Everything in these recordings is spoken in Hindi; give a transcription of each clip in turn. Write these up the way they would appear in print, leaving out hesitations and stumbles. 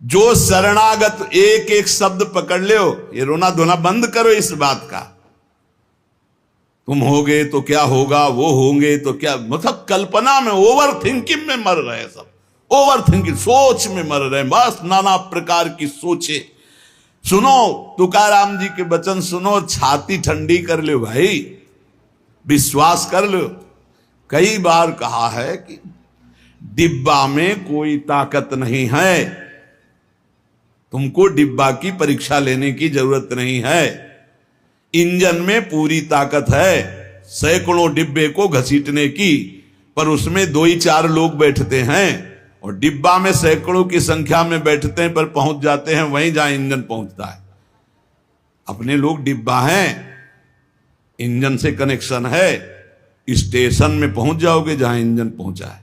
जो शरणागत, एक एक शब्द पकड़ लो, ये रोना धोना बंद करो इस बात का। तुम होगे तो क्या होगा, वो होंगे तो क्या, मतलब कल्पना में, ओवर थिंकिंग में मर रहे सब, ओवर थिंकिंग, सोच में मर रहे, बस नाना प्रकार की सोचे। सुनो तुकाराम जी के वचन सुनो, छाती ठंडी कर लो भाई, विश्वास कर लो। कई बार कहा है कि डिब्बा में कोई ताकत नहीं है, तुमको डिब्बा की परीक्षा लेने की जरूरत नहीं है। इंजन में पूरी ताकत है सैकड़ों डिब्बे को घसीटने की, पर उसमें 2 ही 4 लोग बैठते हैं, और डिब्बा में सैकड़ों की संख्या में बैठते हैं पर पहुंच जाते हैं वहीं जहां इंजन पहुंचता है। अपने लोग डिब्बा हैं, इंजन से कनेक्शन है, स्टेशन में पहुंच जाओगे जहां इंजन पहुंचा है।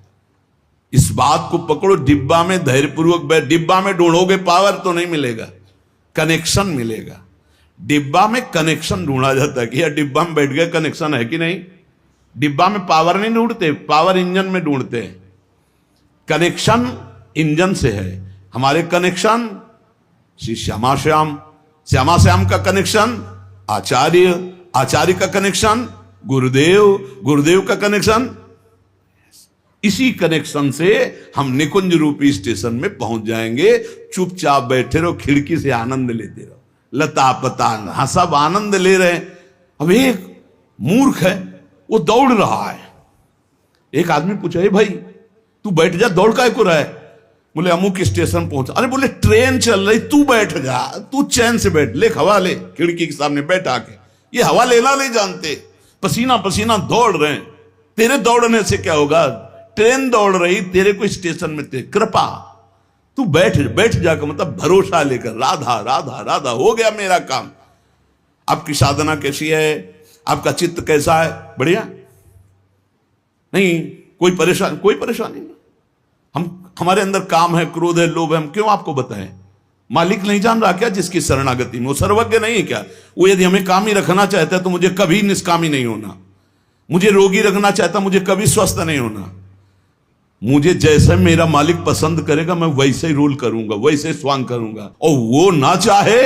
इस बात को पकड़ो, डिब्बा में धैर्यपूर्वक बैठ, डिब्बा में ढूंढोगे पावर तो नहीं मिलेगा, कनेक्शन मिलेगा। डिब्बा में कनेक्शन ढूंढा जाता है कि यार डिब्बा में बैठ गए, कनेक्शन है कि नहीं। डिब्बा में पावर नहीं ढूंढते, पावर इंजन में ढूंढते हैं। कनेक्शन इंजन से है। हमारे कनेक्शन श्री श्यामा श्याम, श्यामा श्याम का कनेक्शन आचार्य, आचार्य का कनेक्शन गुरुदेव, गुरुदेव का कनेक्शन। इसी कनेक्शन से हम निकुंज रूपी स्टेशन में पहुंच जाएंगे। चुपचाप बैठे रहो, खिड़की से आनंद लेते रहो, लता पतांग, हाँ सब आनंद ले रहे हैं। अब एक मूर्ख है, वो दौड़ रहा है। एक आदमी पूछा, हे भाई तू बैठ जा, दौड़ काय को रहा है? बोले अमुक स्टेशन पहुंचा। अरे बोले ट्रेन चल रही, तू बैठ जा, तू चैन से बैठ, ले हवा ले, खिड़की के सामने बैठ आके। ये हवा लेना नहीं जानते, पसीना पसीना दौड़ रहे हैं। तेरे दौड़ने से क्या होगा, ट्रेन दौड़ रही, तेरे को स्टेशन में थे, कृपा तू बैठ, बैठ जाकर, मतलब भरोसा लेकर, राधा राधा राधा, हो गया मेरा काम। आपकी साधना कैसी है, आपका चित्त कैसा है, बढ़िया नहीं, कोई परेशानी नहीं। हमारे अंदर काम है, क्रोध है, लोभ है, हम क्यों आपको बताएं? मालिक नहीं जान रहा क्या जिसकी शरणागति में? वो सर्वज्ञ नहीं है क्या? वो यदि हमें काम ही रखना चाहता है तो मुझे कभी निष्कामी नहीं होना, मुझे रोगी रखना चाहता, मुझे कभी स्वस्थ नहीं होना। मुझे जैसे मेरा मालिक पसंद करेगा मैं वैसे ही रोल करूंगा, वैसे स्वांग करूंगा, और वो ना चाहे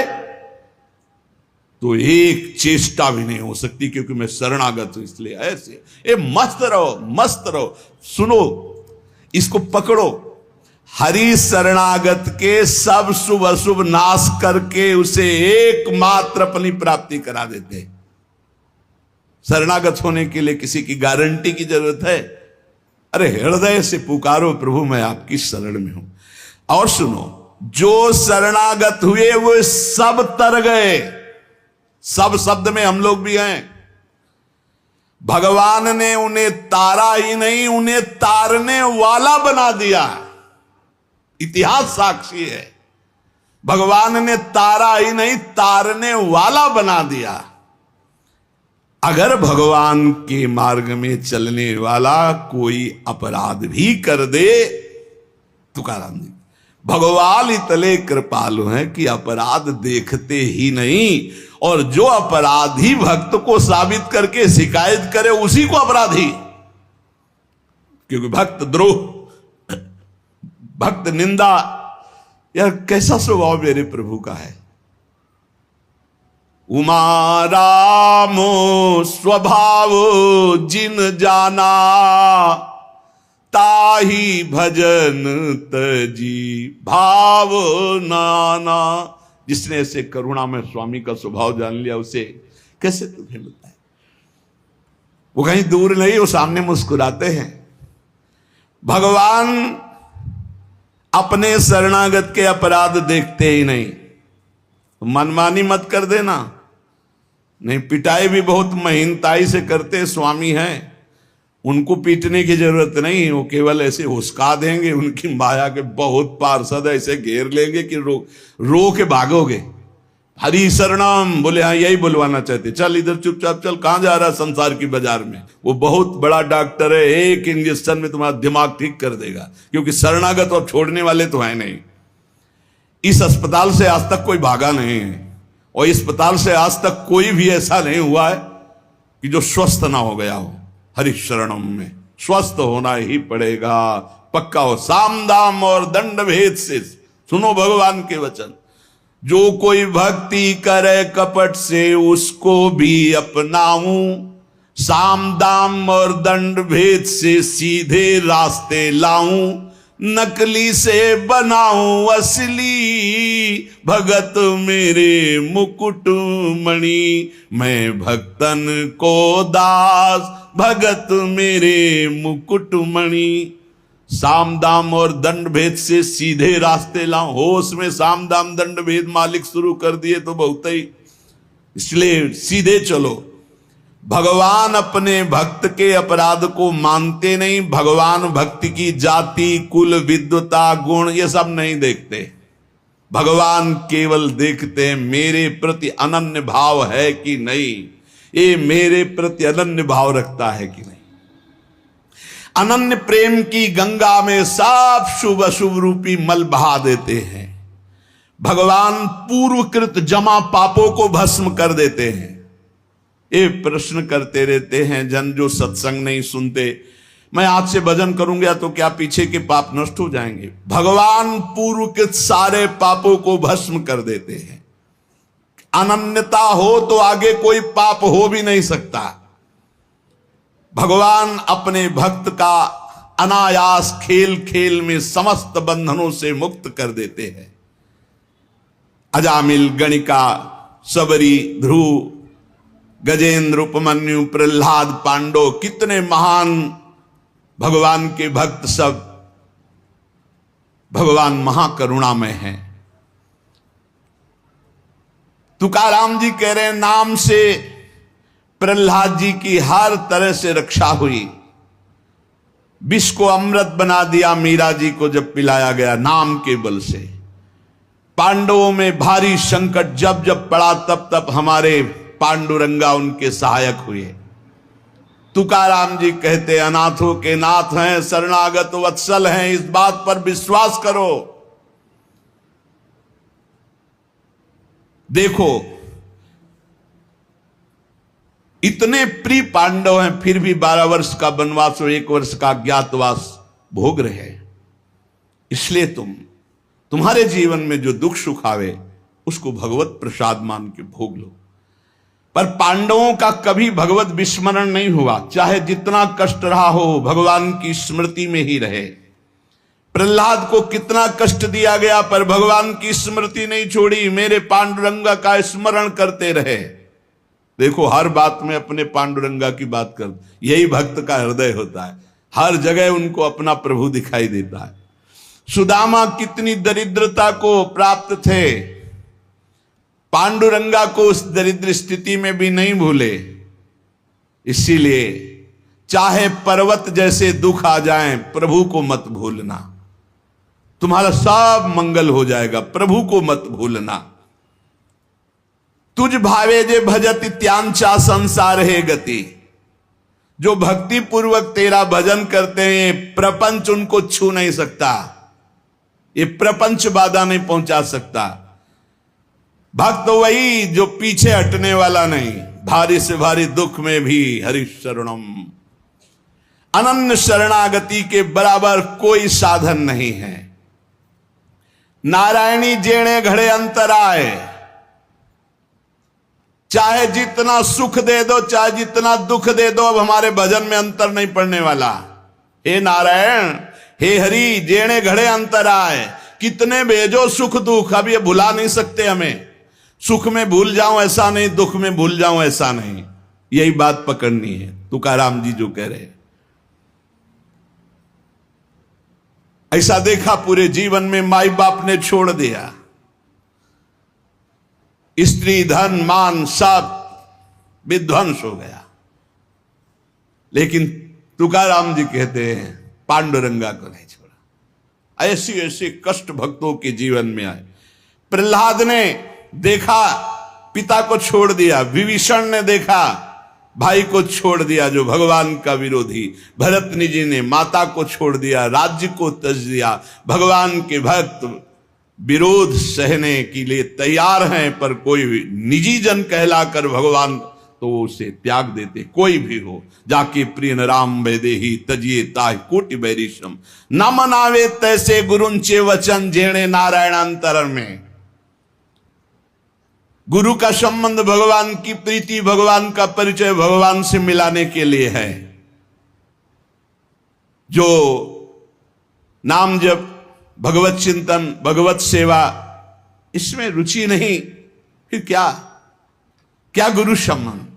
तो एक चेष्टा भी नहीं हो सकती, क्योंकि मैं शरणागत हूं। इसलिए ऐसे ये मस्त रहो, मस्त रहो। सुनो, इसको पकड़ो, हरि शरणागत के सब शुभ अशुभ नाश करके उसे एकमात्र अपनी प्राप्ति करा देते। शरणागत होने के लिए किसी की गारंटी की जरूरत है? अरे हृदय से पुकारो, प्रभु मैं आपकी शरण में हूं। और सुनो, जो शरणागत हुए वो सब तर गए। सब शब्द में हम लोग भी हैं। भगवान ने उन्हें तारा ही नहीं, उन्हें तारने वाला बना दिया। इतिहास साक्षी है, भगवान ने तारा ही नहीं, तारने वाला बना दिया। अगर भगवान के मार्ग में चलने वाला कोई अपराध भी कर दे, तुकाराम जी, भगवान इतने कृपालु हैं कि अपराध देखते ही नहीं, और जो अपराधी भक्त को साबित करके शिकायत करे उसी को अपराधी। क्योंकि भक्त द्रोह, भक्त निंदा, यह कैसा स्वभाव मेरे प्रभु का है। उमा रामो स्वभाव जिन जाना, ताही भजन तजी भाव नाना। जिसने ऐसे करुणा में स्वामी का स्वभाव जान लिया, उसे कैसे तुम्हें बताए। वो कहीं दूर नहीं, वो सामने मुस्कुराते हैं। भगवान अपने शरणागत के अपराध देखते ही नहीं। मनमानी मत कर देना, नहीं पिटाई भी बहुत महीनताई से करते स्वामी हैं, उनको पीटने की जरूरत नहीं, वो केवल ऐसे हुस्का देंगे। उनकी माया के बहुत पार्षद ऐसे घेर लेंगे कि रो के भागोगे। हरि शरणम बोले, हाँ यही बुलवाना चाहते, चल इधर चुपचाप चल, कहां जा रहा है संसार की बाजार में। वो बहुत बड़ा डॉक्टर है, एक इंजेक्शन में तुम्हारा दिमाग ठीक कर देगा, क्योंकि शरणागत और छोड़ने वाले तो है नहीं। इस अस्पताल से आज तक कोई भागा नहीं है, और इस अस्पताल से आज तक कोई भी ऐसा नहीं हुआ है कि जो स्वस्थ ना हो गया हो। हरि शरणम में स्वस्थ होना ही पड़ेगा, पक्का हो। साम दाम और दंड भेद से सुनो भगवान के वचन, जो कोई भक्ति करे कपट से उसको भी अपनाऊं, साम दाम और दंड भेद से सीधे रास्ते लाऊं, नकली से बनाऊं असली, भगत मेरे मुकुट मणि, मैं भक्तन को दास, भगत मेरे मुकुट मणि। साम दाम और दंड भेद से सीधे रास्ते लाऊं, होश में साम दाम दंड भेद मालिक शुरू कर दिए तो बहुत ही, इसलिए सीधे चलो। भगवान अपने भक्त के अपराध को मानते नहीं, भगवान भक्ति की जाति कुल विद्वता गुण ये सब नहीं देखते। भगवान केवल देखते हैं मेरे प्रति अनन्य भाव है कि नहीं, ये मेरे प्रति अनन्य भाव रखता है कि नहीं। अनन्य प्रेम की गंगा में सब शुभ अशुभ रूपी मल बहा देते हैं। भगवान पूर्वकृत जमा पापों को भस्म कर देते हैं। ये प्रश्न करते रहते हैं जन जो सत्संग नहीं सुनते, मैं आज से भजन करूंगा तो क्या पीछे के पाप नष्ट हो जाएंगे? भगवान पूर्व के सारे पापों को भस्म कर देते हैं। अनन्यता हो तो आगे कोई पाप हो भी नहीं सकता। भगवान अपने भक्त का अनायास खेल खेल में समस्त बंधनों से मुक्त कर देते हैं। अजामिल, गणिका, सबरी, ध्रुव, गजेंद्र, उपमन्यु, प्रहलाद, पांडव, कितने महान भगवान के भक्त, सब भगवान महाकरुणामय हैं। तुकाराम जी कह रहे हैं नाम से प्रहलाद जी की हर तरह से रक्षा हुई। विष को अमृत बना दिया मीरा जी को जब पिलाया गया नाम के बल से। पांडवों में भारी संकट जब जब पड़ा तब तब हमारे पांडुरंगा उनके सहायक हुए। तुकाराम जी कहते अनाथों के नाथ हैं, शरणागत वत्सल हैं, इस बात पर विश्वास करो। देखो इतने प्रिय पांडव हैं, फिर भी 12 वर्ष का वनवास और 1 वर्ष का अज्ञातवास भोग रहे। इसलिए तुम्हारे जीवन में जो दुख सुख आवे उसको भगवत प्रसाद मान के भोग लो। पर पांडवों का कभी भगवत विस्मरण नहीं हुआ, चाहे जितना कष्ट रहा हो भगवान की स्मृति में ही रहे। प्रहलाद को कितना कष्ट दिया गया पर भगवान की स्मृति नहीं छोड़ी, मेरे पांडुरंगा का स्मरण करते रहे। देखो हर बात में अपने पांडुरंगा की बात कर, यही भक्त का हृदय होता है। हर जगह उनको अपना प्रभु दिखाई देता है। सुदामा कितनी दरिद्रता को प्राप्त थे, पांडुरंगा को उस दरिद्र स्थिति में भी नहीं भूले। इसीलिए चाहे पर्वत जैसे दुख आ जाएं, प्रभु को मत भूलना, तुम्हारा सब मंगल हो जाएगा। प्रभु को मत भूलना। तुझ भावे जे भजति त्यांचा संसार है गति। जो भक्ति पूर्वक तेरा भजन करते हैं प्रपंच उनको छू नहीं सकता, ये प्रपंच बाधा नहीं पहुंचा सकता। भक्त वही जो पीछे हटने वाला नहीं, भारी से भारी दुख में भी हरि शरणम। अनन्य शरणागति के बराबर कोई साधन नहीं है। नारायणी जेणे घड़े अंतराय, चाहे जितना सुख दे दो चाहे जितना दुख दे दो, अब हमारे भजन में अंतर नहीं पड़ने वाला। हे नारायण, हे हरि, जेणे घड़े अंतराय, कितने भेजो सुख दुख, अब ये भुला नहीं सकते हमें। सुख में भूल जाऊं ऐसा नहीं, दुख में भूल जाऊं ऐसा नहीं, यही बात पकड़नी है। तुकाराम जी जो कह रहे हैं, ऐसा देखा पूरे जीवन में माई बाप ने छोड़ दिया, स्त्री धन मान सब विध्वंस हो गया, लेकिन तुकाराम जी कहते हैं पांडुरंगा को नहीं छोड़ा। ऐसी ऐसी कष्ट भक्तों के जीवन में आए। प्रहलाद ने देखा पिता को छोड़ दिया, विभीषण ने देखा भाई को छोड़ दिया जो भगवान का विरोधी, भरतनी जी ने माता को छोड़ दिया, राज्य को त्यज दिया। भगवान के भक्त विरोध सहने के लिए तैयार हैं, पर कोई निजी जन कहलाकर भगवान तो वो उसे त्याग देते, कोई भी हो। जाके प्रिय राम वैदेही तजिए ताहि कोटि बैरिशम, न मनावे तैसे गुरुंचे वचन जेणे नारायण अंतर में। गुरु का संबंध भगवान की प्रीति, भगवान का परिचय भगवान से मिलाने के लिए है। जो नाम जप, भगवत चिंतन, भगवत सेवा, इसमें रुचि नहीं, फिर क्या गुरु संबंध।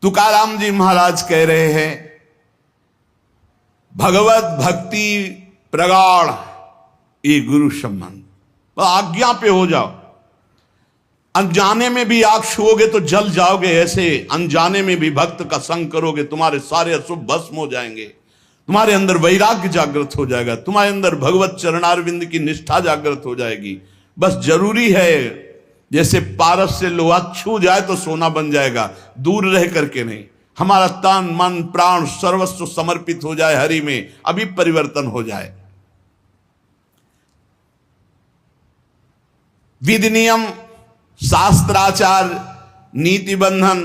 तुकाराम जी महाराज कह रहे हैं, भगवत भक्ति प्रगाढ़ ये गुरु संबंध। तो आज्ञा पे हो जाओ। अनजाने में भी आग छुओगे तो जल जाओगे, ऐसे अनजाने में भी भक्त का संग करोगे, तुम्हारे सारे अशुभ भस्म हो जाएंगे, तुम्हारे अंदर वैराग्य जागृत हो जाएगा, तुम्हारे अंदर भगवत चरणारविंद की निष्ठा जागृत हो जाएगी। बस जरूरी है, जैसे पारस से लोहा छू जाए तो सोना बन जाएगा, दूर रह करके नहीं। हमारा तन मन प्राण सर्वस्व समर्पित हो जाए हरि में, अभी परिवर्तन हो जाए। विधि नियम, शास्त्राचार, नीति बंधन,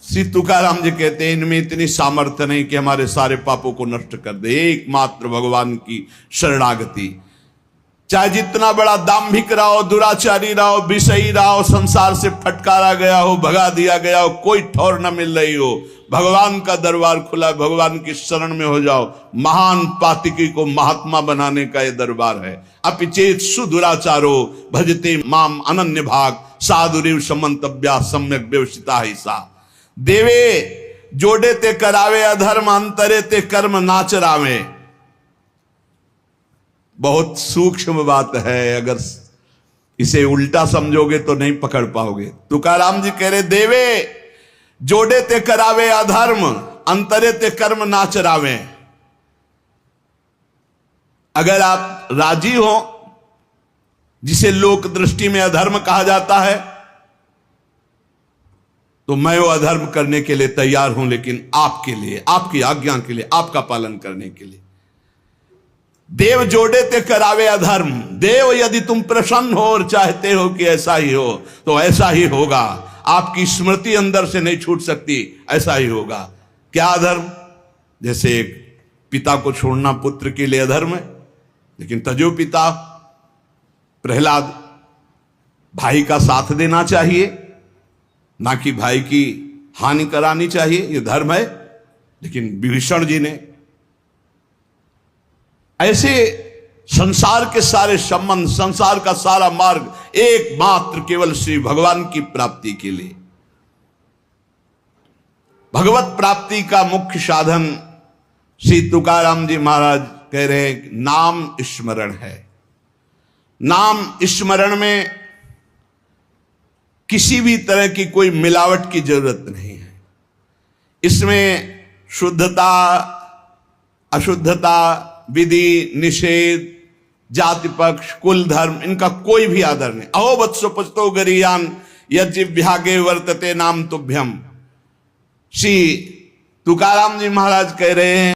श्री तुकाराम जी कहते हैं इनमें इतनी सामर्थ्य नहीं कि हमारे सारे पापों को नष्ट कर दे। एकमात्र भगवान की शरणागति। चाहे जितना बड़ा दाम्भिक रहो, दुराचारी रहो, विषयी रहो, संसार से फटकारा गया हो, भगा दिया गया हो, कोई ठौर न मिल रही हो, भगवान का दरबार खुला, भगवान की शरण में हो जाओ। महान पातिकी को महात्मा बनाने का यह दरबार है। अपिचेत सुदुराचारो भजते माम अनन्य भाग, साधुरिव समंतव्या सम्यक व्यवसिता ही सा। देवे जोड़े ते करावे अधर्म, अंतरे ते कर्म नाचरावे। बहुत सूक्ष्म बात है, अगर इसे उल्टा समझोगे तो नहीं पकड़ पाओगे। तुकाराम जी कह रहे, देवे जोड़े ते करावे अधर्म, अंतरे ते कर्म नाचरावे। अगर आप राजी हो, जिसे लोक दृष्टि में अधर्म कहा जाता है, तो मैं वो अधर्म करने के लिए तैयार हूं, लेकिन आपके लिए, आपकी आज्ञा के लिए, आपका पालन करने के लिए। देव जोड़े ते करावे अधर्म। देव यदि तुम प्रसन्न हो और चाहते हो कि ऐसा ही हो, तो ऐसा ही होगा। आपकी स्मृति अंदर से नहीं छूट सकती, ऐसा ही होगा। क्या अधर्म? जैसे एक पिता को छोड़ना पुत्र के लिए अधर्म है, लेकिन तजो पिता प्रहलाद, भाई का साथ देना चाहिए, ना कि भाई की हानि करानी चाहिए, यह धर्म है। लेकिन विभीषण जी ने ऐसे संसार के सारे संबंध, संसार का सारा मार्ग एकमात्र केवल श्री भगवान की प्राप्ति के लिए। भगवत प्राप्ति का मुख्य साधन श्री तुकाराम जी महाराज कह रहे हैं, नाम स्मरण है। नाम स्मरण में किसी भी तरह की कोई मिलावट की जरूरत नहीं है। इसमें शुद्धता, अशुद्धता, विधि निषेध, जाति पक्ष, कुल धर्म, इनका कोई भी आदर नहीं। अहो वत्सो पचतो गरीयान यज्ञ विभागे वर्तते नाम तुभ्यम। श्री तुकाराम जी महाराज कह रहे हैं,